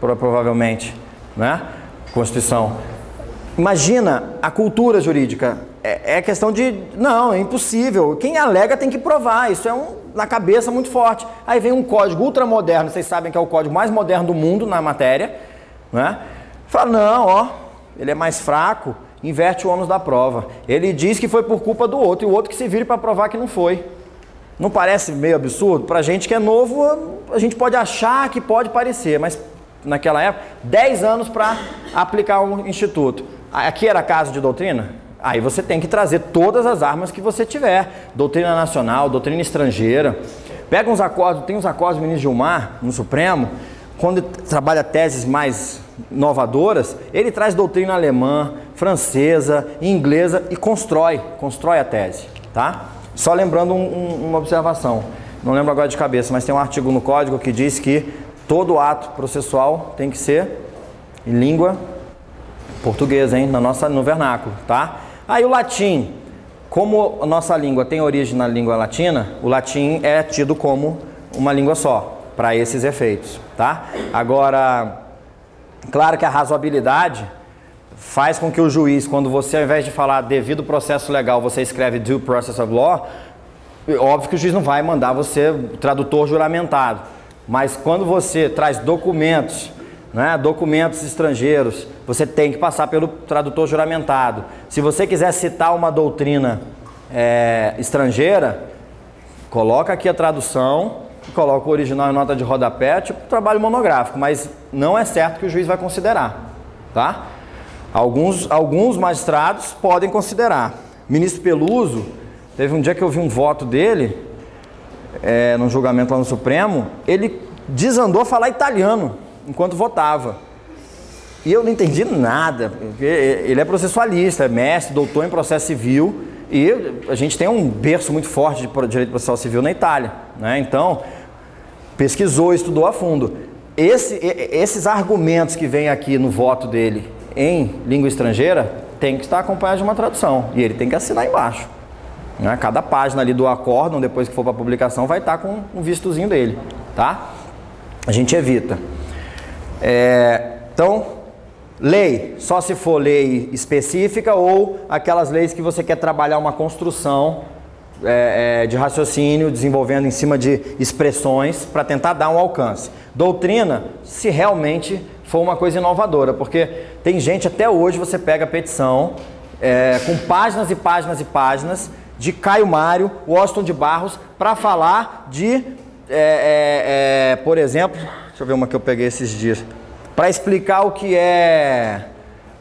provavelmente, né? Constituição. Imagina a cultura jurídica. É questão de... Não, é impossível. Quem alega tem que provar. Isso é na cabeça muito forte. Aí vem um código ultramoderno, vocês sabem que é o código mais moderno do mundo na matéria, né? Fala, não, ó, ele é mais fraco, inverte o ônus da prova. Ele diz que foi por culpa do outro, e o outro que se vire para provar que não foi. Não parece meio absurdo? Pra gente que é novo, a gente pode achar que pode parecer, mas naquela época, 10 anos para aplicar um instituto. Aqui era caso de doutrina? Aí você tem que trazer todas as armas que você tiver. Doutrina nacional, doutrina estrangeira. Pega uns acordos, tem uns acordos do ministro Gilmar, no Supremo, quando ele trabalha teses mais inovadoras, ele traz doutrina alemã, francesa, inglesa e constrói a tese, tá? Só lembrando uma observação, não lembro agora de cabeça, mas tem um artigo no código que diz que todo ato processual tem que ser em língua portuguesa, hein? No vernáculo, tá? Aí o latim, como a nossa língua tem origem na língua latina, o latim é tido como uma língua só, para esses efeitos, tá? Agora, claro que a razoabilidade faz com que o juiz, quando você, ao invés de falar devido processo legal, você escreve due process of law, óbvio que o juiz não vai mandar você tradutor juramentado, mas quando você traz documentos, né, documentos estrangeiros, você tem que passar pelo tradutor juramentado. Se você quiser citar uma doutrina estrangeira, coloca aqui a tradução, coloca o original em nota de rodapé, tipo trabalho monográfico, mas não é certo que o juiz vai considerar, tá? Alguns magistrados podem considerar. Ministro Peluso, teve um dia que eu vi um voto dele, num julgamento lá no Supremo, ele desandou a falar italiano enquanto votava. E eu não entendi nada, porque ele é processualista, é mestre, doutor em processo civil, e a gente tem um berço muito forte de direito processual civil na Itália, né? Então, pesquisou, estudou a fundo. Esses argumentos que vêm aqui no voto dele em língua estrangeira tem que estar acompanhado de uma tradução, e ele tem que assinar embaixo, né? Cada página ali do acórdão, depois que for para a publicação, vai estar com um vistozinho dele, tá? A gente evita. Então, lei, só se for lei específica ou aquelas leis que você quer trabalhar uma construção de raciocínio, desenvolvendo em cima de expressões para tentar dar um alcance. Doutrina, se realmente for uma coisa inovadora, porque tem gente, até hoje você pega a petição com páginas e páginas e páginas de Caio Mário, Washington de Barros, para falar de, por exemplo, deixa eu ver uma que eu peguei esses dias, para explicar o que é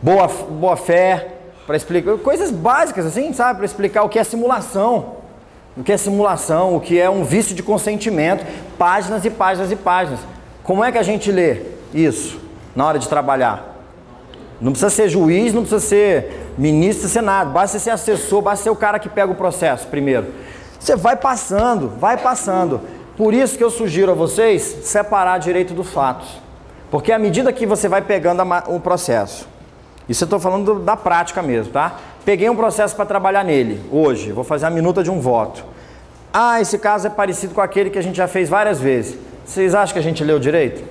boa fé, para explicar coisas básicas assim, sabe? Para explicar o que é simulação, o que é um vício de consentimento, páginas e páginas e páginas. Como é que a gente lê isso na hora de trabalhar? Não precisa ser juiz, não precisa ser ministro, não precisa ser nada, basta ser assessor, basta ser o cara que pega o processo primeiro. Você vai passando, Por isso que eu sugiro a vocês separar direito dos fatos. Porque à medida que você vai pegando o processo, isso eu estou falando da prática mesmo, tá? Peguei um processo para trabalhar nele, hoje, vou fazer a minuta de um voto. Ah, esse caso é parecido com aquele que a gente já fez várias vezes. Vocês acham que a gente leu direito?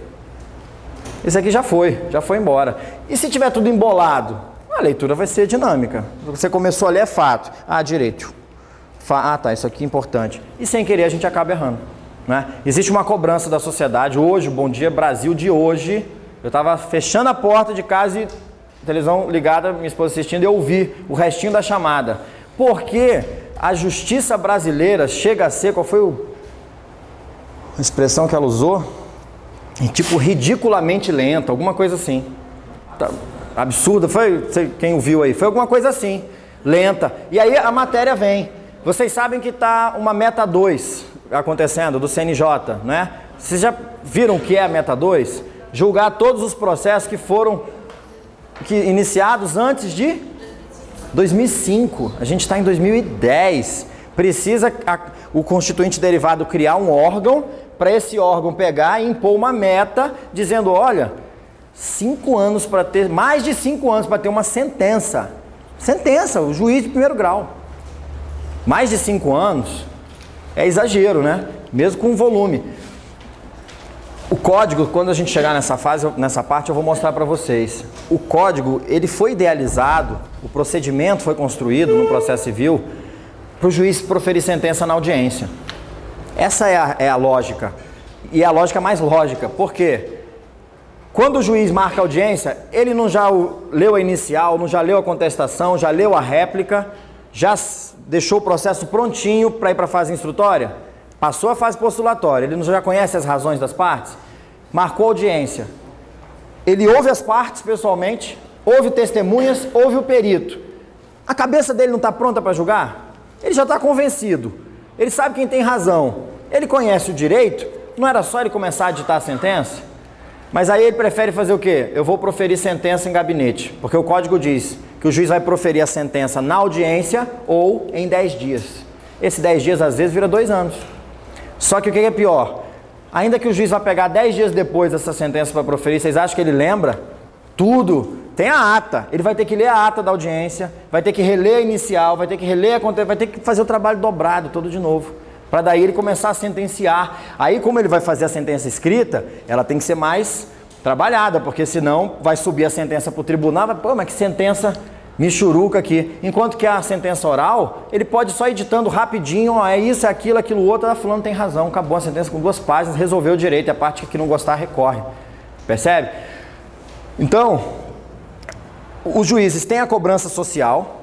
Esse aqui já foi embora. E se tiver tudo embolado? A leitura vai ser dinâmica. Você começou a ler é fato. Ah, direito. Tá, isso aqui é importante. E sem querer a gente acaba errando, né? Existe uma cobrança da sociedade. Hoje, o Bom Dia Brasil de hoje, eu estava fechando a porta de casa e televisão ligada, minha esposa assistindo, e eu ouvi o restinho da chamada. Porque a justiça brasileira chega a ser, qual foi a expressão que ela usou? Tipo, ridiculamente lenta, alguma coisa assim. Tá, absurda, foi, quem ouviu aí, foi alguma coisa assim, lenta. E aí a matéria vem. Vocês sabem que está uma meta 2 acontecendo, do CNJ, né? Vocês já viram o que é a meta 2? Julgar todos os processos que foram iniciados antes de 2005. A gente está em 2010. Precisa o constituinte derivado criar um órgão para esse órgão pegar e impor uma meta dizendo, olha, 5 anos para ter, mais de 5 anos para ter uma sentença. Sentença, o juiz de primeiro grau. Mais de 5 anos é exagero, né? Mesmo com volume. O código, quando a gente chegar nessa fase, nessa parte, eu vou mostrar para vocês. O código, ele foi idealizado, o procedimento foi construído no processo civil para o juiz proferir sentença na audiência. Essa é a lógica. E é a lógica mais lógica. Por quê? Quando o juiz marca a audiência, ele não já leu a inicial, não já leu a contestação, já leu a réplica, já deixou o processo prontinho para ir para a fase instrutória? Passou a fase postulatória, ele não já conhece as razões das partes? Marcou a audiência. Ele ouve as partes pessoalmente, ouve testemunhas, ouve o perito. A cabeça dele não está pronta para julgar? Ele já está convencido. Ele sabe quem tem razão. Ele conhece o direito. Não era só ele começar a ditar a sentença? Mas aí ele prefere fazer o quê? Eu vou proferir sentença em gabinete. Porque o código diz que o juiz vai proferir a sentença na audiência ou em 10 dias. Esse 10 dias às vezes vira 2 anos. Só que o que é pior? Ainda que o juiz vá pegar 10 dias depois dessa sentença para proferir, vocês acham que ele lembra? Tudo. Tem a ata. Ele vai ter que ler a ata da audiência, vai ter que reler a inicial, vai ter que reler a contestação, vai ter que fazer o trabalho dobrado todo de novo. Para daí ele começar a sentenciar. Aí como ele vai fazer a sentença escrita, ela tem que ser mais trabalhada, porque senão vai subir a sentença para o tribunal, vai, pô, mas que sentença michuruca aqui. Enquanto que a sentença oral, ele pode só editando rapidinho, ó, é isso, é aquilo, aquilo outro, fulano tem razão, acabou a sentença com 2 páginas, resolveu o direito, e a parte que não gostar recorre. Percebe? Então, os juízes têm a cobrança social,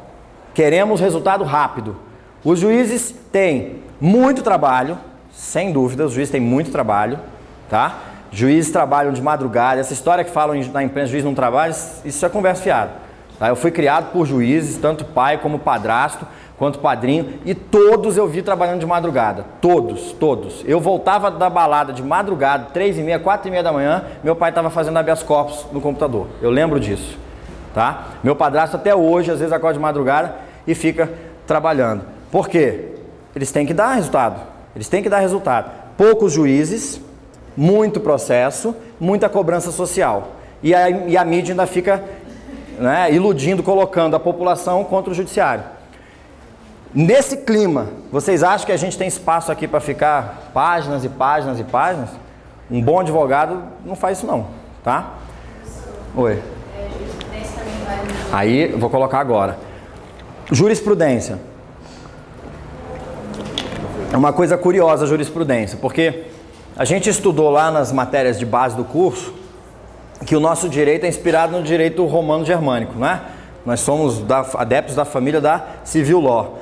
queremos resultado rápido. Os juízes têm muito trabalho, sem dúvida, os juízes têm muito trabalho, tá? Juízes trabalham de madrugada, essa história que falam na imprensa, juiz não trabalha, isso é conversa fiada. Tá? Eu fui criado por juízes, tanto pai como padrasto, quanto padrinho, e todos eu vi trabalhando de madrugada. Todos, todos. Eu voltava da balada de madrugada, 3h30, 4h30 da manhã, meu pai estava fazendo habeas corpus no computador. Eu lembro disso. Tá? Meu padrasto até hoje, às vezes acorda de madrugada e fica trabalhando. Por quê? Eles têm que dar resultado. Eles têm que dar resultado. Poucos juízes, muito processo, muita cobrança social. E a mídia ainda fica, né, iludindo, colocando a população contra o judiciário. Nesse clima, vocês acham que a gente tem espaço aqui para ficar páginas e páginas e páginas? Um bom advogado não faz isso não, tá? Oi. Aí, vou colocar agora. Jurisprudência. É uma coisa curiosa a jurisprudência, porque a gente estudou lá nas matérias de base do curso que o nosso direito é inspirado no direito romano-germânico, né? Nós somos adeptos da família da civil law,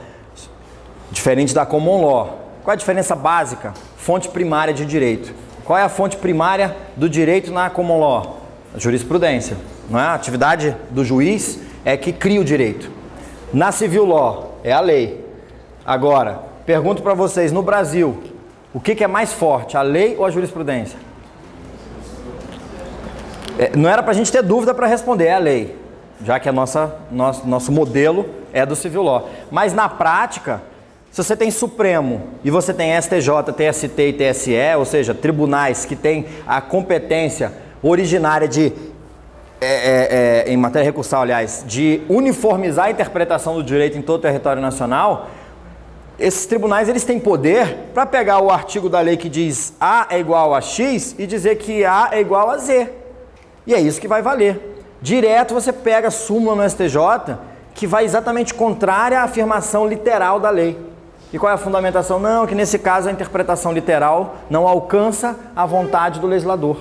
diferente da common law. Qual é a diferença básica? Fonte primária de direito. Qual é a fonte primária do direito na common law? A jurisprudência. Não é? A atividade do juiz é que cria o direito. Na civil law é a lei. Agora, pergunto para vocês, no Brasil, o que é mais forte, a lei ou a jurisprudência? Não era para a gente ter dúvida para responder, é a lei, já que nosso modelo é do civil law. Mas na prática, se você tem Supremo e você tem STJ, TST e TSE, ou seja, tribunais que têm a competência originária de, em matéria recursal, aliás, de uniformizar a interpretação do direito em todo o território nacional, esses tribunais eles têm poder para pegar o artigo da lei que diz A é igual a X e dizer que A é igual a Z. E é isso que vai valer. Direto você pega a súmula no STJ que vai exatamente contrária à afirmação literal da lei. E qual é a fundamentação? Não, que nesse caso a interpretação literal não alcança a vontade do legislador.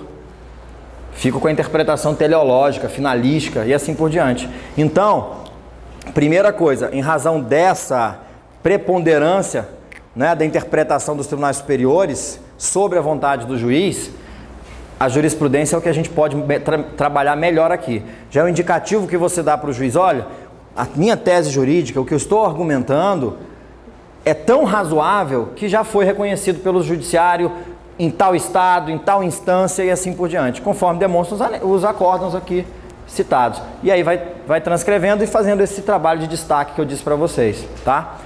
Fico com a interpretação teleológica, finalística e assim por diante. Então, primeira coisa, em razão dessa preponderância, né, da interpretação dos tribunais superiores sobre a vontade do juiz, a jurisprudência é o que a gente pode trabalhar melhor aqui. Já é um indicativo que você dá para o juiz, olha, a minha tese jurídica, o que eu estou argumentando, é tão razoável que já foi reconhecido pelo judiciário em tal estado, em tal instância e assim por diante, conforme demonstram os acórdãos aqui citados. E aí vai transcrevendo e fazendo esse trabalho de destaque que eu disse para vocês, tá?